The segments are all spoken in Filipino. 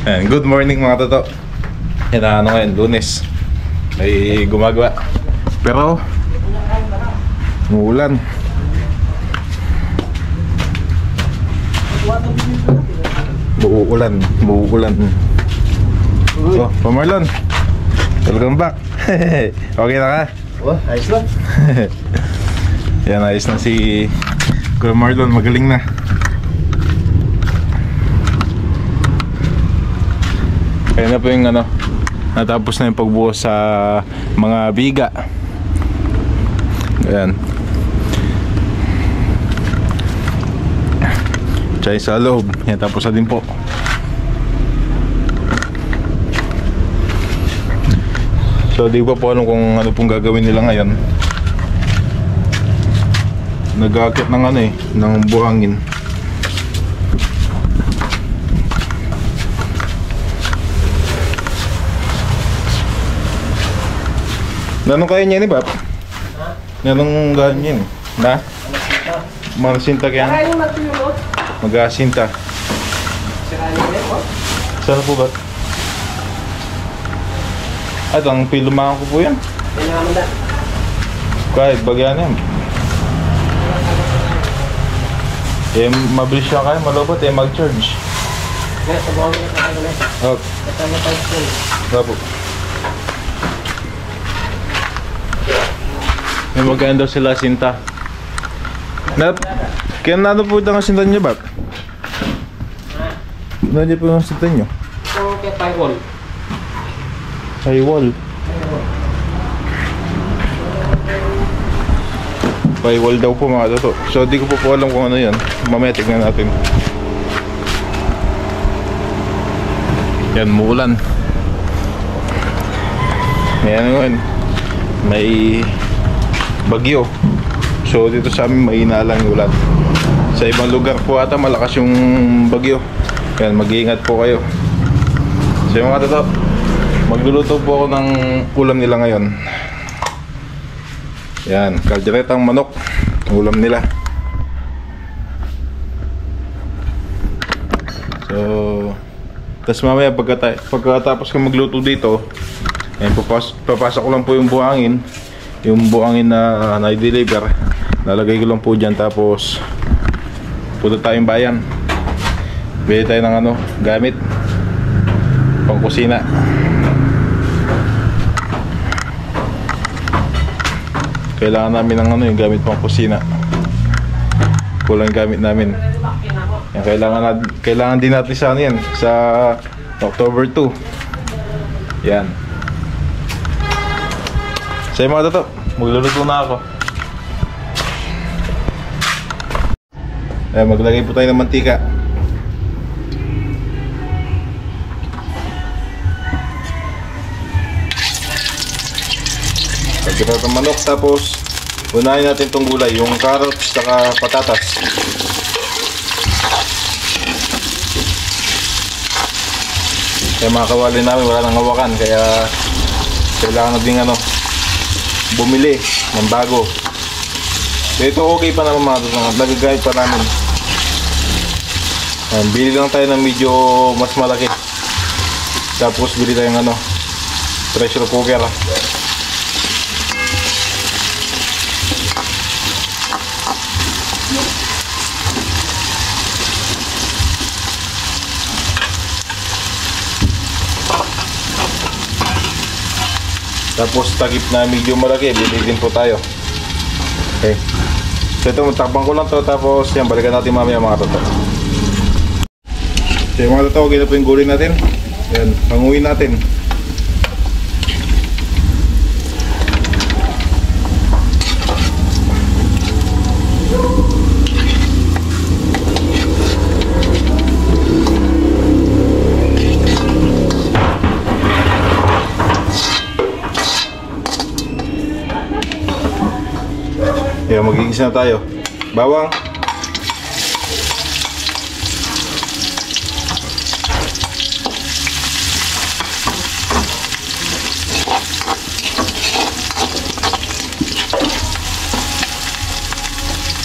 Ayan, good morning mga toto. Yan ngayon, Lunes. May gumagawa. Pero umuulan. Muuulan. Oh, Pamarlon. Welcome back. Okay na ka? Oh, ayos lang. Yan, ayos na si Kuya Marlon, magaling na. Kaya na po yung natapos na yung pagbuhos sa mga biga. Ayan. Tsaka sa loob. Yan, tapos na din po. So di pa po alam kung ano pong gagawin nila ngayon. Nag-aakit ng ng buhangin. Nanong kaya niya ni Bap? Nanong gano'n niya ni? Na? Marasinta kaya? Mag-asinta. Saan po ba? At ang pilumahan ko po yan. Kahit bagyan yan. Eh, mabilis siya kaya, malobot eh, mag-charge. Okay. Opo. May magkano daw sila sinta. Kaya na po ito ang sinta nyo, Bap? Nandiyan po yung sinta nyo? Ito kaya firewall. Firewall daw po mga toto. So di ko po alam kung ano yan. Mamaya tignan natin. Yan, muulan. May bagyo. So dito sa amin mahina lang yung ulan. Sa ibang lugar po ata malakas yung bagyo. Yan, mag-iingat po kayo. So yung mga toto, magluluto po ako ng ulam nila ngayon. Yan, kalderetang manok. Ulam nila. So, tapos mamaya pagkatapos ko magluto dito, ayan, papasok ko lang po yung buhangin. Yung buhangin na na-deliver. Lalagay ko lang po dyan. Tapos punta tayong bayan. Bili tayo ng gamit pang kusina. Kailangan namin ng yung gamit pang kusina. Kulang yung gamit namin. Yan, kailangan din natin sa yan sa October 2. Yan. Sa mga toto, magluluto na ako. Ayan, maglagay po tayo ng mantika. Pagkita ng manok, tapos unahin natin itong gulay, yung carrots saka patatas. Kaya mga kawali namin wala nang hawakan, kaya kailangan na din bumili ng bago. Ito okay pa naman mga ito, nagagayad pa namin. Bili lang tayo ng medyo mas malaki. Tapos bili tayo ng pressure cooker. Tapos takip na medyo malaki, bili din po tayo. Okay. So ito, takpan ko lang to, tapos yan, balikan natin mamaya mga toto. So yung mga toto, okay na po yung gulay natin. Yan, panguhin natin. Kaya magigis na tayo. Bawang.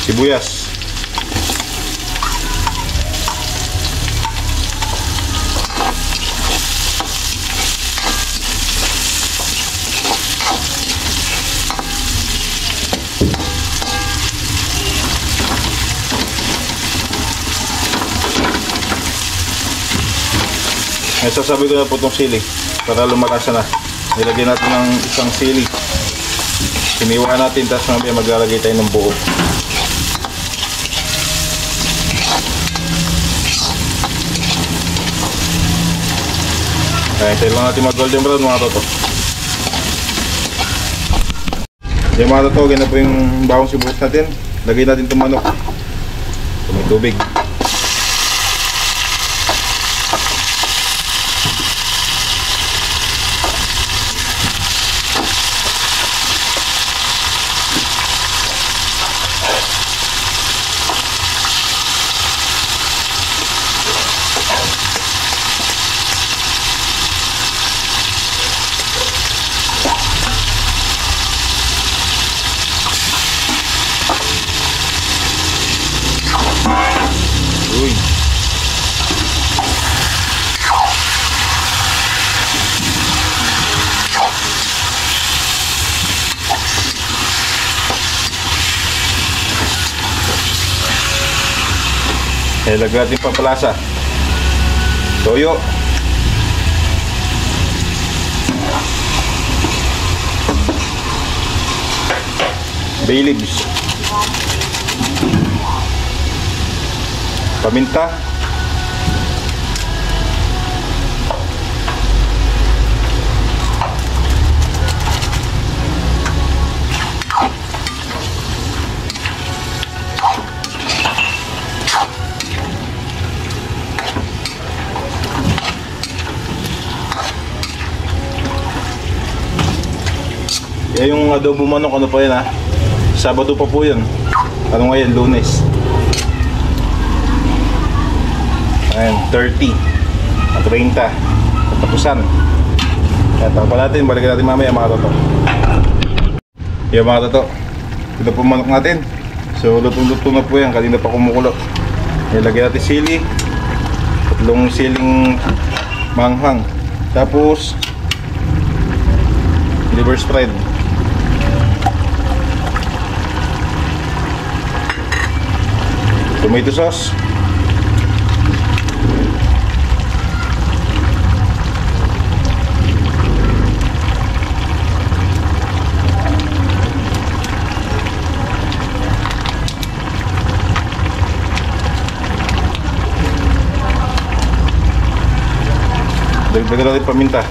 Sibuyas. Ngayon sasabi ko na po itong sili para lumalasa na. Nilagyan natin ng isang sili. Siniwa natin, tapos mamaya maglalagay tayo ng buo. Kaya tayo lang natin mag golden brown mga toto. Yung mga toto, ganyan po yung bawang sibuyas natin. Lagay natin itong manok. May tubig. Uy. Lagyan natin pampalasa. Toyo. Bay leaves. Paminta. Yung adobo manok, ano pa yan ha? Sabado pa po yan. Ano ngayon? Lunes. Ayan, 30 at 30 katapusan. Kaya tapos natin, balikan natin mamaya mga toto. Yan mga toto, ito po manok natin. So lutong-luto na po yan, kanina pa kumukulo. Ilagay natin sili, tatlong siling manghang, tapos liver spread, tomato sauce, dagdagan natin paminta.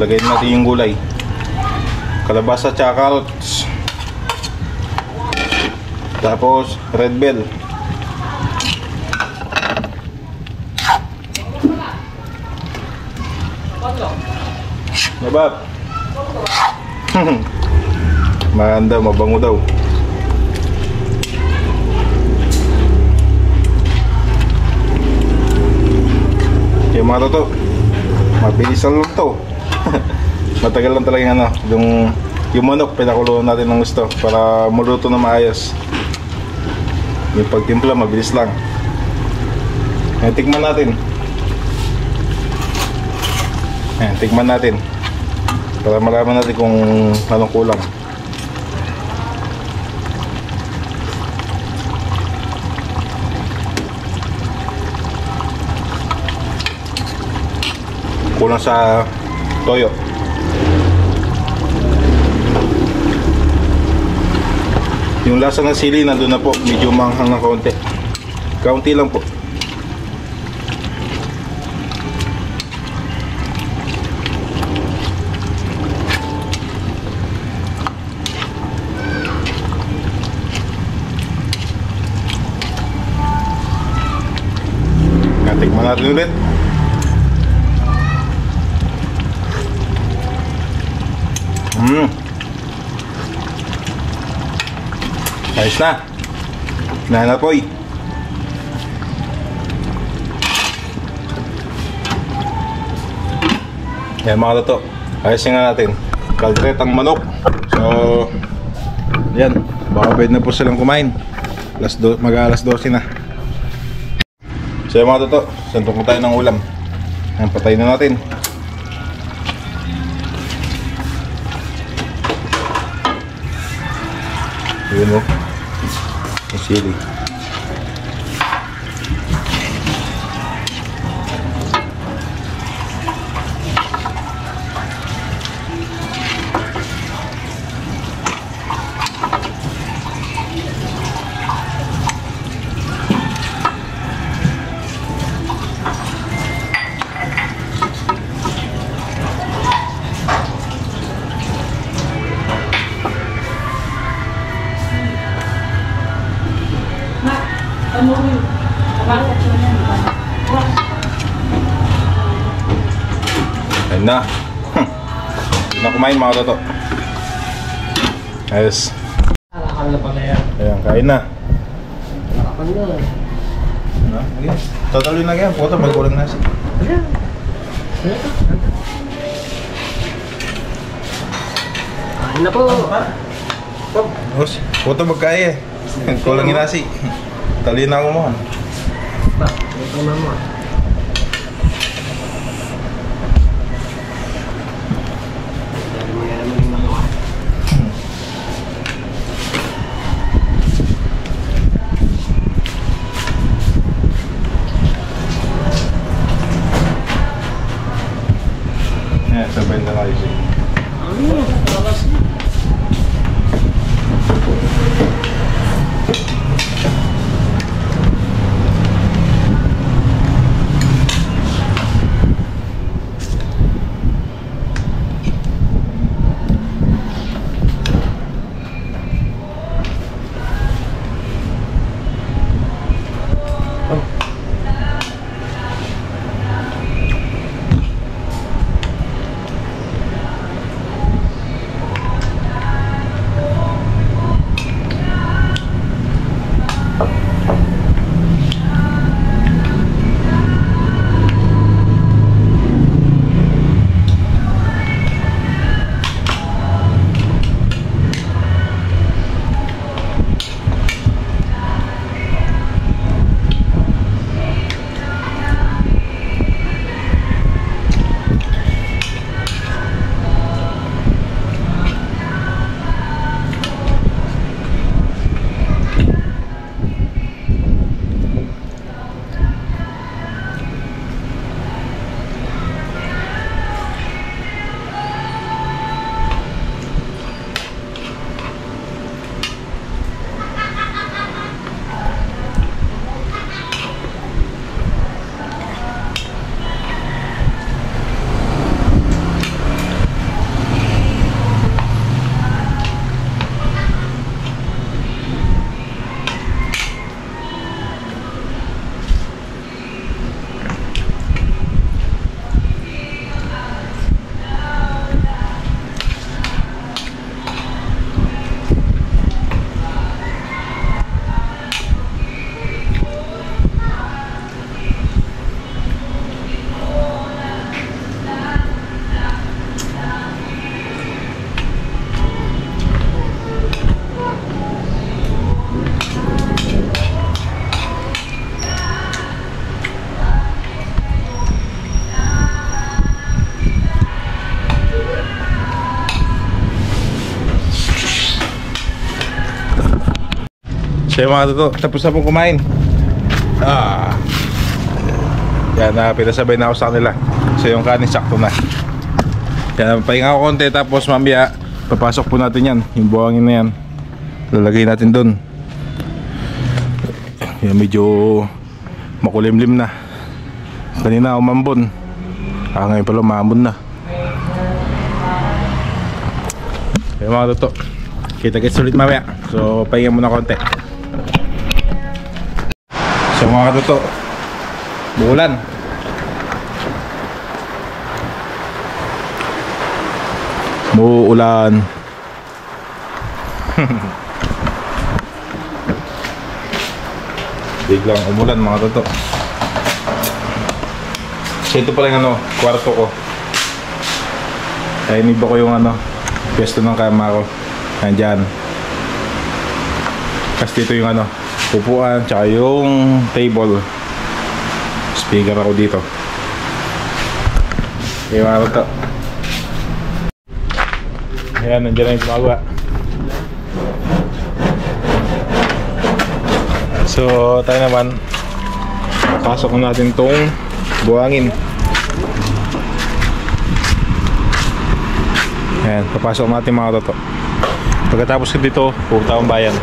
Lagay natin yung gulay, kalabasa at carrots, tapos red bell, nabab. Maganda, mabango daw. Yung mga toto, mabilis lang to. Matagal lang talaga yung ano, yung manok pinakuloan natin ng gusto para maluto na maayos. Yung pagtimpla mabilis lang. Ayan, tikman natin. Ayan, tikman natin para malaman natin kung anong kulang. Kulang sa toyo. Yung lasa ng sili nandun na po, medyo manghang ng kaunti. Kaunti lang po. Tikman natin ulit. Ayos na. Nahanap po eh. Yan mga toto, ayusin nga natin. Kalderetang manok. So yan, baka pwede na po silang kumain. mag-alas 12 na. So yung mga toto, santong ko tayo ng ulam. Ayan, patayin na natin. Yun mo, yung sili. Ayun na. Hindi na kumain mga toto. Ayos. Nakakal na pala yan. Ayan, kain na. Nakakal na. Okay. Totally na yan. Puto, may kulang nasi. Kain na po. Os, puto magkaya eh. Kulang yung nasi. Tali na ako mo. Ba, ito na mo. Dali mo yan naman yung mga. Ayan, sabay na kayo siya. So yung mga toto, tapos na pong kumain. Yan, pinasabay na ako sa kanila. So yung kanin sakto na. Yan, pahinga ako konti. Tapos mamaya papasok po natin yan. Yung buhangin na yan lalagay natin dun. Yan, medyo makulimlim na. Kanina umambon. Ngayon pala umambon na. Yung mga toto, kita-kits ulit mamaya. So pahinga muna konti. So mga katoto, buulan. Muulan. Biglang umulan mga katoto. So ito pala yung kwarto ko. Ay iniba ko yung pwesto ng kama ko. Nandyan. Kasi dito yung upuan, tsaka yung table. Speaker ako dito. Okay, mga to. Ayan, nandiyan na yung gumagawa. So, tayo naman, pasok natin tong buhangin. Ayan, papasok natin mga toto. Pagkatapos ko dito, pupunta akong bayan.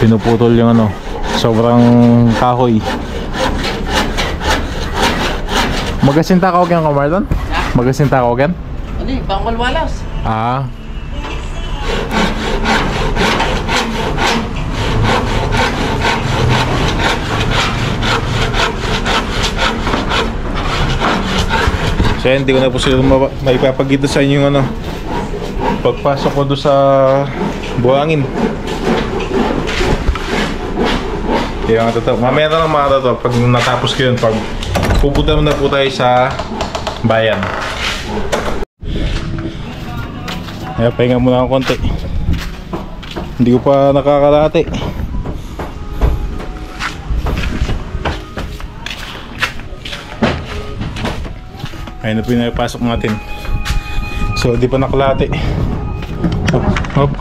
Pinuputol yung ano, sobrang kahoy. Magasinta ka yan, Marlon? Magasinta ka yan? Ano eh, pangwalwalas. Ah. So yan, hindi ko na po sila maipapagito sa inyo yung ano, pagpasok ko doon sa buhangin. Kaya mga totoo, mamaya na lang mga totoo, pag natapos ko yun, pag pupunta na po tayo sa bayan. Kaya pahinga muna akong konti. Hindi ko pa nakakalate. Ayun na po yung napasok natin. So di pa nakalate. Hop, hop.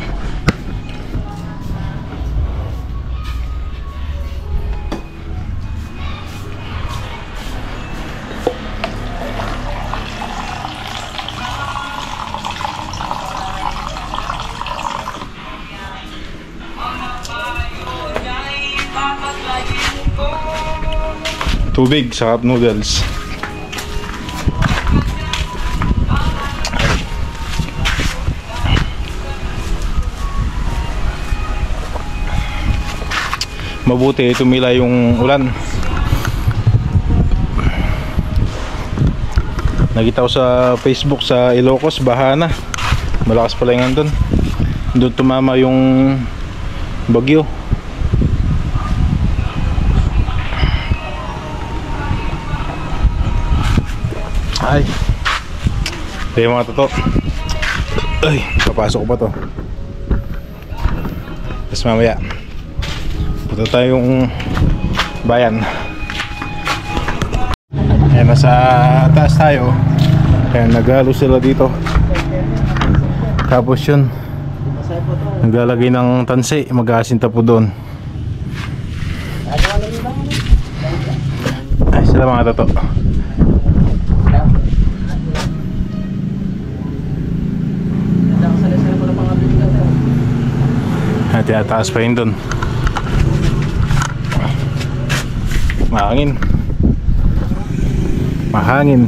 Tubig sa cup noodles. Mabuti tumila yung ulan. Nakita ko sa Facebook sa Ilocos, baha na. Malakas pala yung andun. Doon tumama yung bagyo. Ay. Ito yung mga totoo. Ay, papasok ko pa to. Tapos mamaya punta tayong bayan. Ayan, nasa taas tayo. Ayan, naghalo sila dito. Tapos yun, naglalagay ng tansi. Mag-aasinta po doon. Ay, sila mga totoo. At tinataas pa yun doon. Mahangin. Mahangin.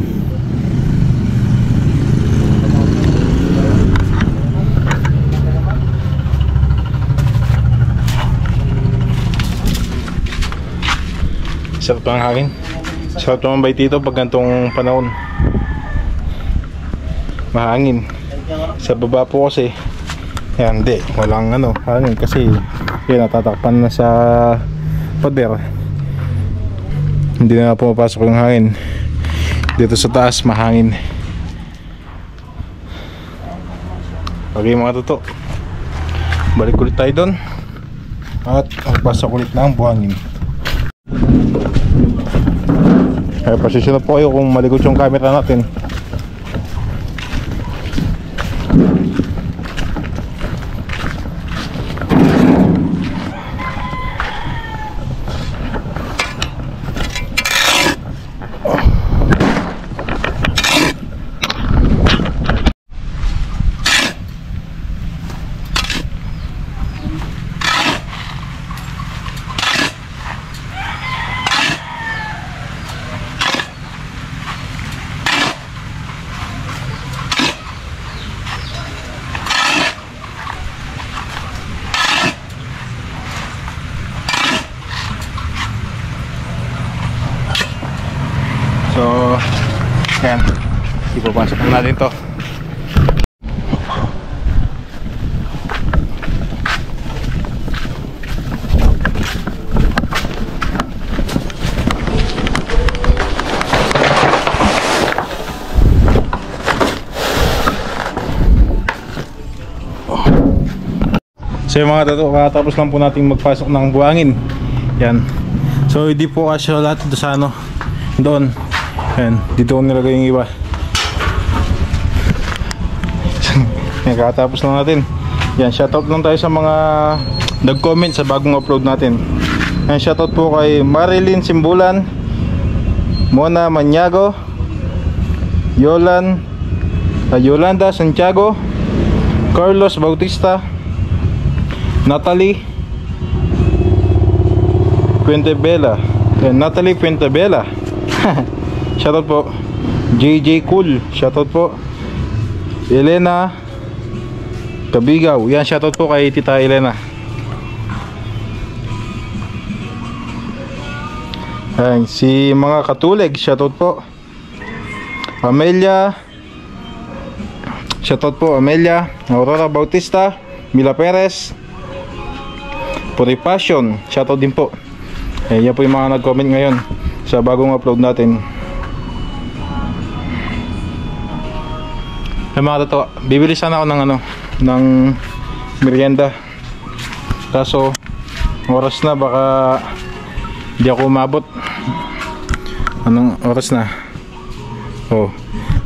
Sarap ng hangin. Sarap naman ba dito pag gantong panahon? Mahangin. Sa baba po kasi yan, hindi, walang ano, hangin kasi yun, natatakpan na sa pader. Hindi na pumapasok yung hangin. Dito sa taas, mahangin. Okay mga totoo, balik ulit tayo doon at magpasok ulit ng buhangin. Kaya pasensya na po kayo kung malikot yung camera natin. So, yan, ipapasok na natin to. So yung mga tato, katapos lang po natin magpasok ng buhangin. Yan. So hindi po kasi lahat dito sa ano, doon. Yan, dito ko nilagay yung iba. Yan, katapos lang natin. Yan, shoutout lang tayo sa mga nag-comment sa bagong upload natin. Yan, shoutout po kay Marilyn Simbulan, Mona Maniago, Yolanda Santiago, Carlos Bautista, Natalie Puentebella. Natalie Puentebella. Shoutout po. JJ Cool. Shoutout po. Elena Kabigaw. Yan, shoutout po kay Tita Elena. Ayan, si mga katulig. Shoutout po. Amelia. Shoutout po Amelia. Aurora Bautista, Mila Perez, Puripassion, shoutout din po. Yan po yung mga nag-comment ngayon sa bagong upload natin. Mga totoo, bibili sana ako ng ng merienda. Kaso oras na, baka hindi ako umabot. Anong oras na? Oh,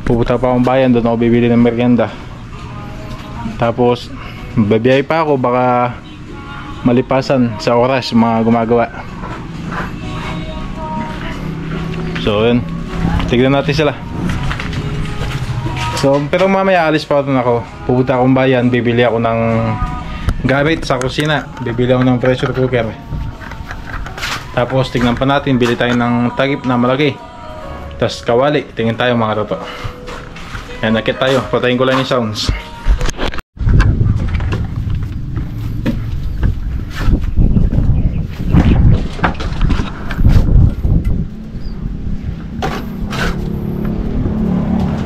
pupunta pa akong bayan, doon ako bibili ng merienda. Tapos babiyay pa ako, baka malipasan sa oras mga gumagawa. So yun, tignan natin sila. So pero mamaya alis pa rin ako, pupunta akong bayan, bibili ako ng gamit sa kusina, bibili ako ng pressure cooker. Tapos tignan pa natin, bili tayo ng takip na malaki, tapos kawali, tingin tayo mga toto. Ayan, nakit tayo, patayin ko lang yung sounds.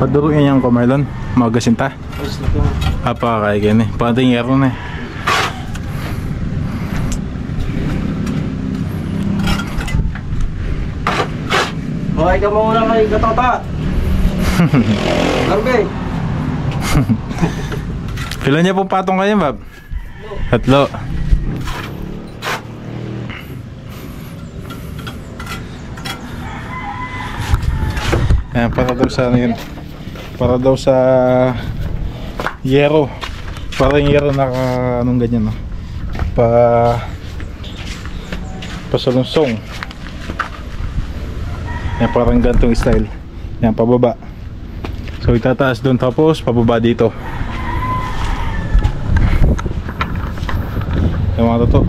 Paduruin yung kumailon, magasinta. Apa kaya gini, pating yero na. Hoy, ka muna kay Gatota. Larbe. Ilan niya po patong kayo, Bob? Tatlo. Ayan, para daw sa ano yun, para daw sa yero, parang yero naka anong ganyan, no? Pasalunsong. Yan, parang gantong style. Yan, pababa. So itataas doon, tapos pababa dito. Yung mga toto.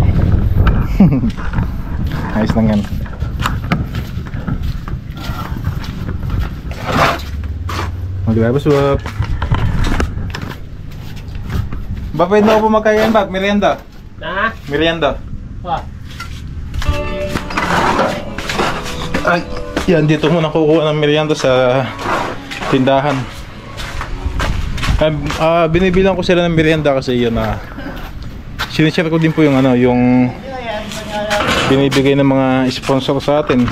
Ayos lang yan. Maglabas, Bob. Ba, pwede na ako pumakain, Bob? Merienda. Na? Merienda. Pa. Ay, yan, dito muna kukuha ng merienda sa tindahan. Binibilang ko sila ng merienda kasi yun na sinishare ko din po yung yung binibigay ng mga sponsor sa atin.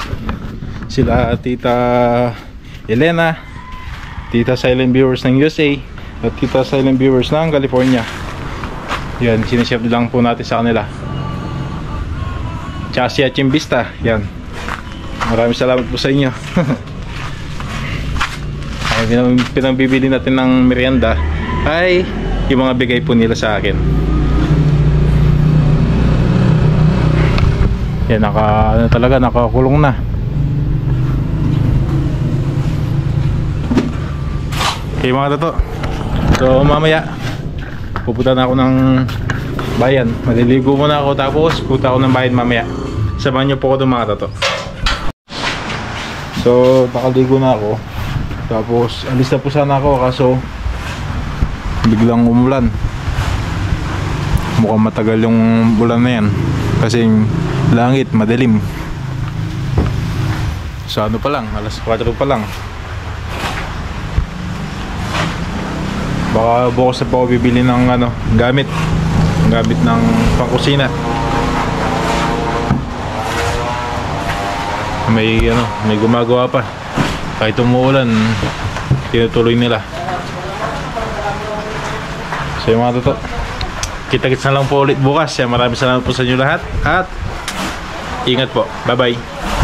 Sila Tita Elena, Tita Silent Viewers ng USA, at Tita Silent Viewers ng California. Yan, sinishare lang po natin sa kanila. Tsaka si Achimbista, yan. Maraming salamat po sa inyo. Ay, pinambibili natin ng merienda ay yung mga bigay po nila sa akin. Yan, talaga nakakulong na. Okay mga tato, so mamaya pupunta na ako ng bayan, maliligo muna ako, tapos pupunta ako ng bayan mamaya. Samahan nyo po ako doon mga tato. So nakaligo na ako, tapos alis na po sana ako, kaso biglang umulan. Mukhang matagal yung ulan na yan kasi langit madilim. So ano pa lang, alas 4 pa lang. Baka bukas na po ako bibili ng gamit ng pangkusina. May gumagawa pa. Kahit umuulan, tinutuloy nila. So yung mga toto, Kita-kits na lang po ulit bukas. Maraming salamat po sa inyo lahat. At ingat po. Bye-bye.